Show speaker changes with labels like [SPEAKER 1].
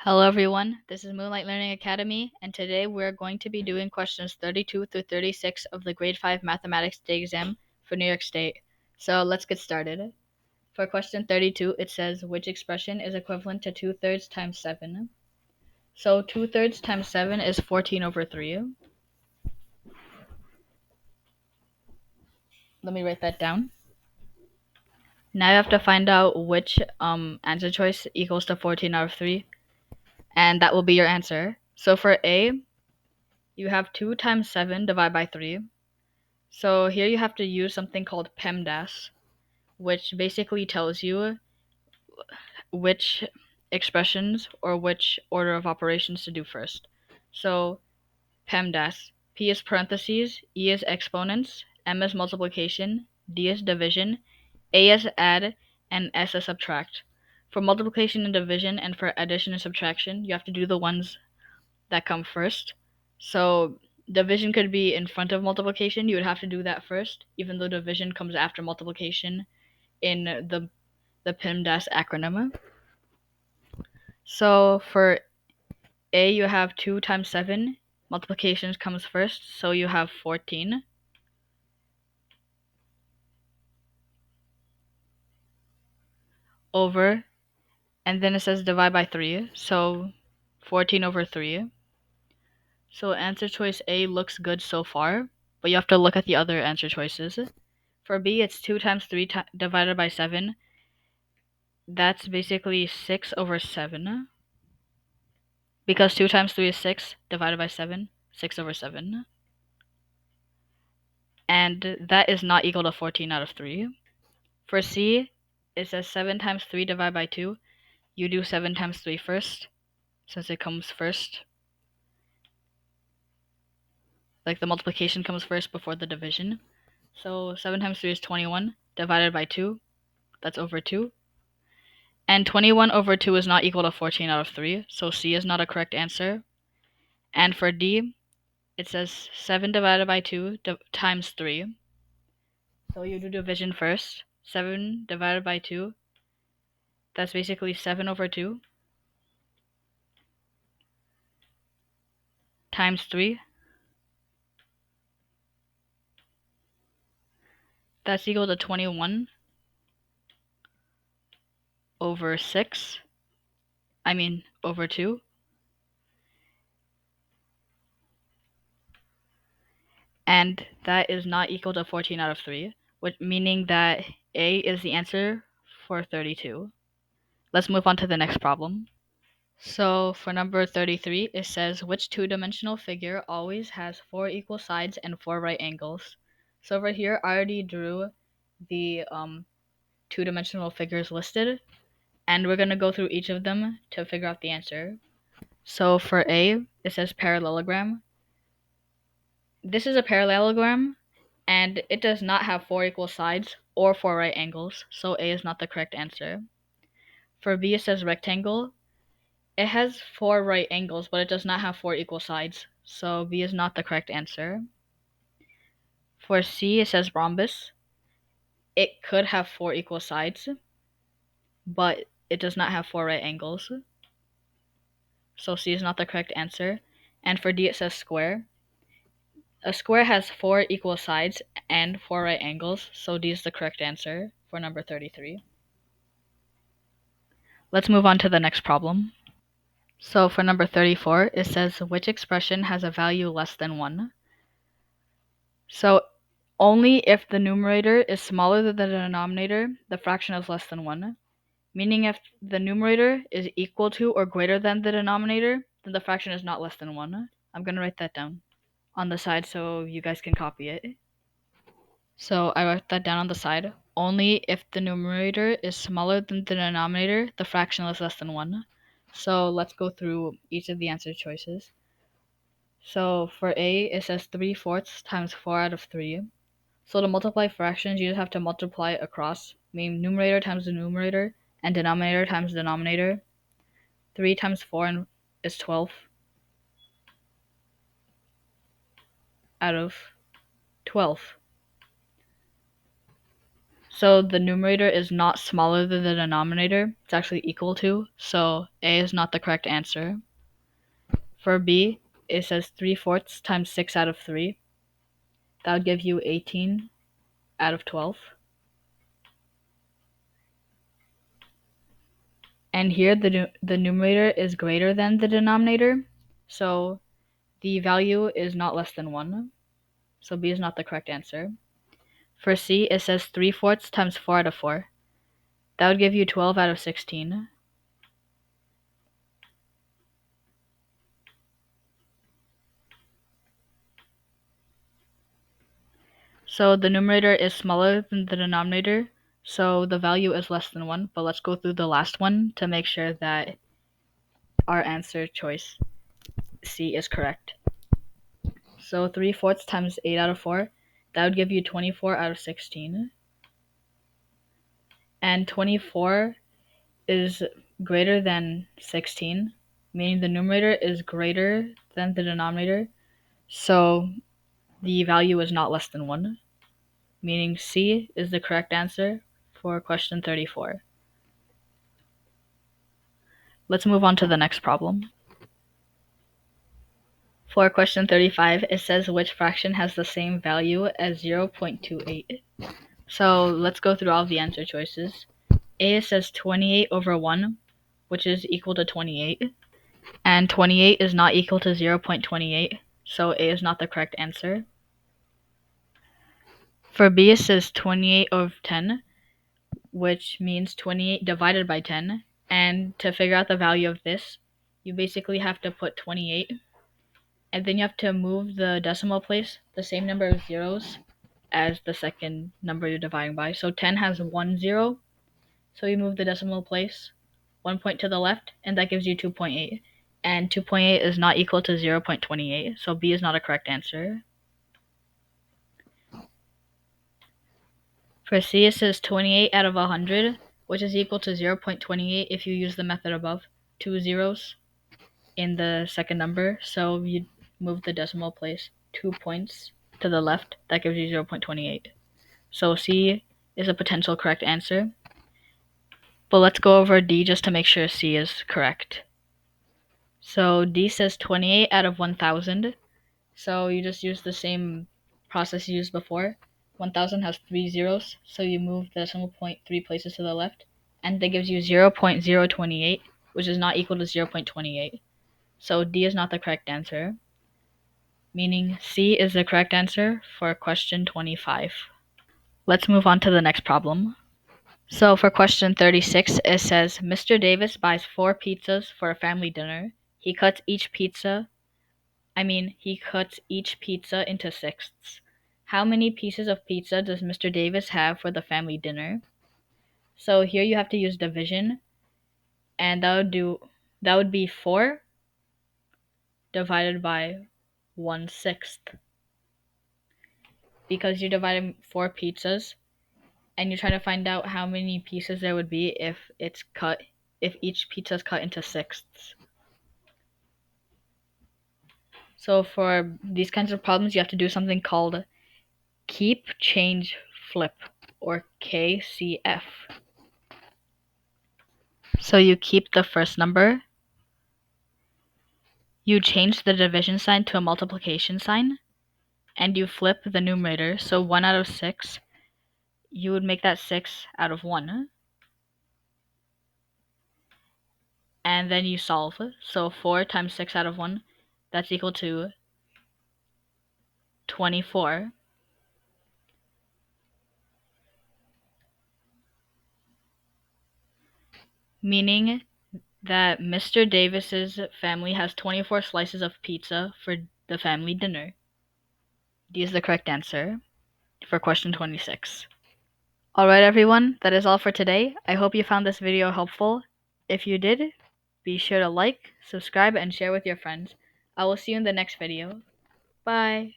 [SPEAKER 1] Hello everyone, this is Moonlight Learning Academy, and today we're going to be doing questions 32 through 36 of the Grade 5 Mathematics State Exam for New York State. So let's get started. For question 32, it says, which expression is equivalent to 2/3 times 7? So 2/3 times 7 is 14 over 3. Let me write that down. Now you have to find out which answer choice equals to 14 out of 3, and that will be your answer. So for A, you have 2 times 7 divided by 3. So here you have to use something called PEMDAS, which basically tells you which expressions or which order of operations to do first. So PEMDAS, P is parentheses, E is exponents, M is multiplication, D is division, A is add, and S is subtract. For multiplication and division and for addition and subtraction, you have to do the ones that come first. So division could be in front of multiplication. You would have to do that first, even though division comes after multiplication in the PEMDAS acronym. So for A, you have 2 times 7. Multiplication comes first, so you have 14. Over, and then it says divide by 3, so 14 over 3. So answer choice A looks good so far, but you have to look at the other answer choices. For B, it's 2 times 3 divided by 7. That's basically 6 over 7. Because 2 times 3 is 6, divided by 7, 6 over 7. And that is not equal to 14 out of 3. For C, it says 7 times 3 divided by 2. You do 7 times 3 first, since it comes first. Like the multiplication comes first before the division. So 7 times 3 is 21, divided by 2. That's over 2. And 21 over 2 is not equal to 14 out of 3, so C is not a correct answer. And for D, it says 7 divided by 2 times 3. So you do division first. 7 divided by 2, that's basically 7 over 2 times 3. That's equal to 21 over 6. Over 2. And that is not equal to 14 out of 3, meaning that A is the answer for 32. Let's move on to the next problem. So for number 33, it says, which two-dimensional figure always has 4 equal sides and 4 right angles? So over here, I already drew the two-dimensional figures listed, and we're going to go through each of them to figure out the answer. So for A, it says parallelogram. This is a parallelogram, and it does not have 4 equal sides or 4 right angles, so A is not the correct answer. For B, it says rectangle. It has 4 right angles, but it does not have 4 equal sides, so B is not the correct answer. For C, it says rhombus. It could have 4 equal sides, but it does not have 4 right angles, so C is not the correct answer. And for D, it says square. A square has 4 equal sides and 4 right angles, so D is the correct answer for number 33. Let's move on to the next problem. So for number 34, it says, which expression has a value less than 1? So only if the numerator is smaller than the denominator, the fraction is less than 1. Meaning if the numerator is equal to or greater than the denominator, then the fraction is not less than 1. I'm going to write that down on the side so you guys can copy it. So I wrote that down on the side. Only if the numerator is smaller than the denominator, the fraction is less than 1. So let's go through each of the answer choices. So for A, it says 3/4 times 4 out of 3. So to multiply fractions, you just have to multiply across, meaning numerator times the numerator and denominator times denominator. 3 times 4 is 12 out of 12. So the numerator is not smaller than the denominator. It's actually equal to. So A is not the correct answer. For B, it says 3/4 times 6 out of 3. That would give you 18 out of 12. And here the numerator is greater than the denominator. So the value is not less than 1. So B is not the correct answer. For C, it says 3/4 times 4 out of 4. That would give you 12 out of 16. So the numerator is smaller than the denominator, so the value is less than 1. But let's go through the last one to make sure that our answer choice, C, is correct. So 3/4 times 8 out of 4, that would give you 24 out of 16. And 24 is greater than 16, meaning the numerator is greater than the denominator, so the value is not less than 1, meaning C is the correct answer for question 34. Let's move on to the next problem. For question 35, it says which fraction has the same value as 0.28. So let's go through all of the answer choices. A says 28 over 1, which is equal to 28. And 28 is not equal to 0.28, so A is not the correct answer. For B, it says 28 over 10, which means 28 divided by 10. And to figure out the value of this, you basically have to put 28, and then you have to move the decimal place the same number of zeros as the second number you're dividing by. So 10 has 1 0, so you move the decimal place 1 point to the left, and that gives you 2.8. And 2.8 is not equal to 0.28, so B is not a correct answer. For C, it says 28 out of 100, which is equal to 0.28 if you use the method above, 2 zeros in the second number. So you move the decimal place 2 points to the left, that gives you 0.28. So C is a potential correct answer. But let's go over D just to make sure C is correct. So D says 28 out of 1,000. So you just use the same process you used before. 1,000 has 3 zeros, so you move the decimal point 3 places to the left, and that gives you 0.028, which is not equal to 0.28. So D is not the correct answer, meaning C is the correct answer for question 25. Let's move on to the next problem. So for question 36, it says, Mr. Davis buys 4 pizzas for a family dinner. He cuts each pizza into sixths. How many pieces of pizza does Mr. Davis have for the family dinner? So here you have to use division, and that would be 4 divided by 1/6. Because you're dividing 4 pizzas, and you're trying to find out how many pieces there would be if each pizza is cut into sixths. So for these kinds of problems, you have to do something called keep, change, flip, or KCF. So you keep the first number, you change the division sign to a multiplication sign, and you flip the numerator. So 1 out of 6, you would make that 6 out of 1. And then you solve. So 4 times 6 out of 1, that's equal to 24. Meaning that Mr. Davis's family has 24 slices of pizza for the family dinner. D is the correct answer for question 26. Alright everyone, that is all for today. I hope you found this video helpful. If you did, be sure to like, subscribe, and share with your friends. I will see you in the next video. Bye!